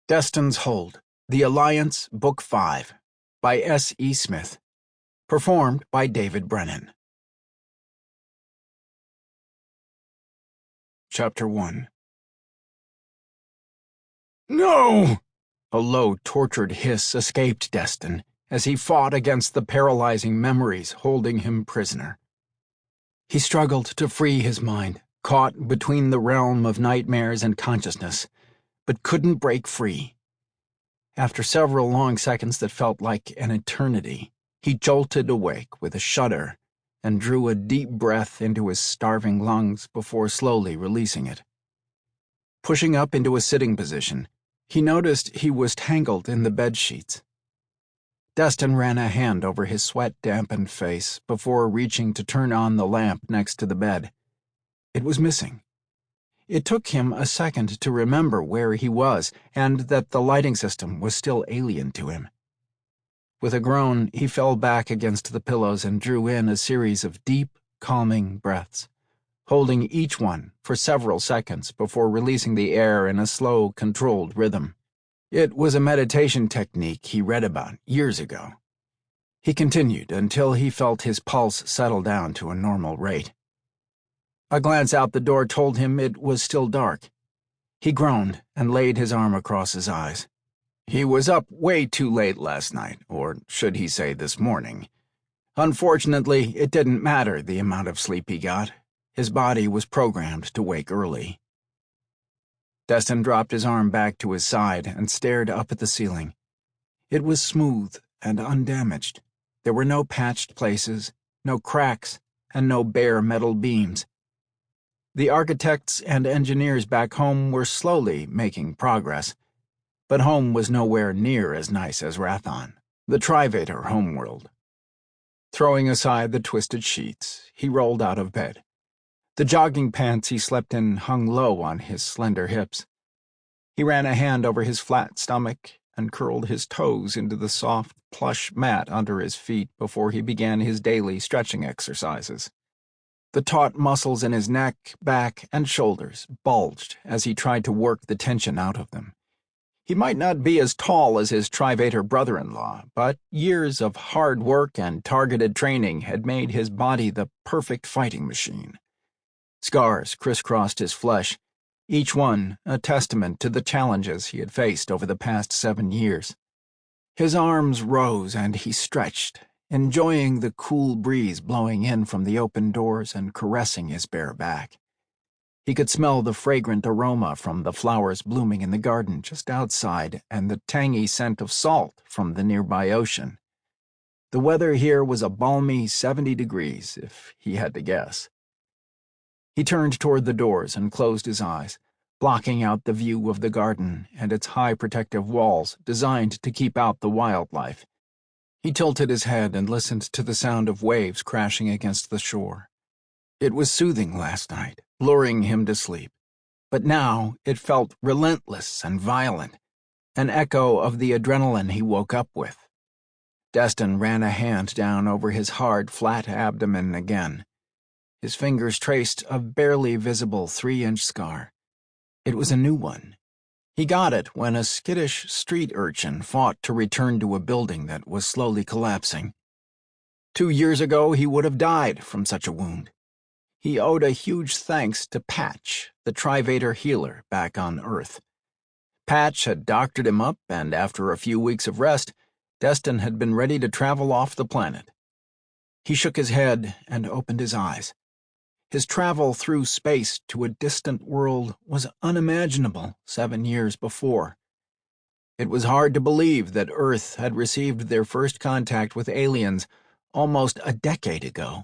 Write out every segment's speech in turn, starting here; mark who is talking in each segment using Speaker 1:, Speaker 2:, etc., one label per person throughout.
Speaker 1: Destin's Hold, The Alliance, Book 5, by S. E. Smith. Performed by David Brenin. Chapter 1. No! A low, tortured hiss escaped Destin as he fought against the paralyzing memories holding him prisoner. He struggled to free his mind, caught between the realm of nightmares and consciousness, but couldn't break free. After several long seconds that felt like an eternity, he jolted awake with a shudder and drew a deep breath into his starving lungs before slowly releasing it. Pushing up into a sitting position, he noticed he was tangled in the bedsheets. Destin ran a hand over his sweat-dampened face before reaching to turn on the lamp next to the bed. It was missing. It took him a second to remember where he was and that the lighting system was still alien to him. With a groan, he fell back against the pillows and drew in a series of deep, calming breaths, holding each one for several seconds before releasing the air in a slow, controlled rhythm. It was a meditation technique he read about years ago. He continued until he felt his pulse settle down to a normal rate. A glance out the door told him it was still dark. He groaned and laid his arm across his eyes. He was up way too late last night, or should he say this morning. Unfortunately, it didn't matter the amount of sleep he got. His body was programmed to wake early. Destin dropped his arm back to his side and stared up at the ceiling. It was smooth and undamaged. There were no patched places, no cracks, and no bare metal beams. The architects and engineers back home were slowly making progress, but home was nowhere near as nice as Rathon, the Trivator homeworld. Throwing aside the twisted sheets, he rolled out of bed. The jogging pants he slept in hung low on his slender hips. He ran a hand over his flat stomach and curled his toes into the soft, plush mat under his feet before he began his daily stretching exercises. The taut muscles in his neck, back, and shoulders bulged as he tried to work the tension out of them. He might not be as tall as his Trivator brother-in-law, but years of hard work and targeted training had made his body the perfect fighting machine. Scars crisscrossed his flesh, each one a testament to the challenges he had faced over the past 7 years. His arms rose and he stretched, enjoying the cool breeze blowing in from the open doors and caressing his bare back. He could smell the fragrant aroma from the flowers blooming in the garden just outside and the tangy scent of salt from the nearby ocean. The weather here was a balmy 70 degrees, if he had to guess. He turned toward the doors and closed his eyes, blocking out the view of the garden and its high protective walls designed to keep out the wildlife. He tilted his head and listened to the sound of waves crashing against the shore. It was soothing last night, luring him to sleep, but now it felt relentless and violent, an echo of the adrenaline he woke up with. Destin ran a hand down over his hard, flat abdomen again. His fingers traced a barely visible 3-inch scar. It was a new one. He got it when a skittish street urchin fought to return to a building that was slowly collapsing. 2 years ago, he would have died from such a wound. He owed a huge thanks to Patch, the Trivator healer back on Earth. Patch had doctored him up, and after a few weeks of rest, Destin had been ready to travel off the planet. He shook his head and opened his eyes. His travel through space to a distant world was unimaginable 7 years before. It was hard to believe that Earth had received their first contact with aliens almost a decade ago.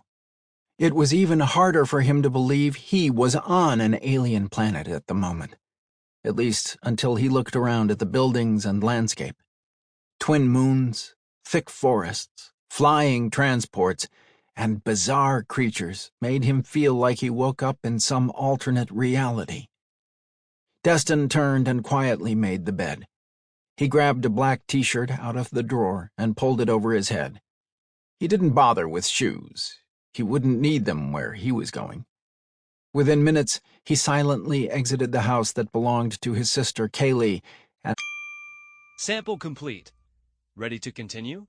Speaker 1: It was even harder for him to believe he was on an alien planet at the moment, at least until he looked around at the buildings and landscape. Twin moons, thick forests, flying transports, and bizarre creatures made him feel like he woke up in some alternate reality. Destin turned and quietly made the bed. He grabbed a black t-shirt out of the drawer and pulled it over his head. He didn't bother with shoes. He wouldn't need them where he was going. Within minutes, he silently exited the house that belonged to his sister Kaylee and
Speaker 2: Sample complete. Ready to continue?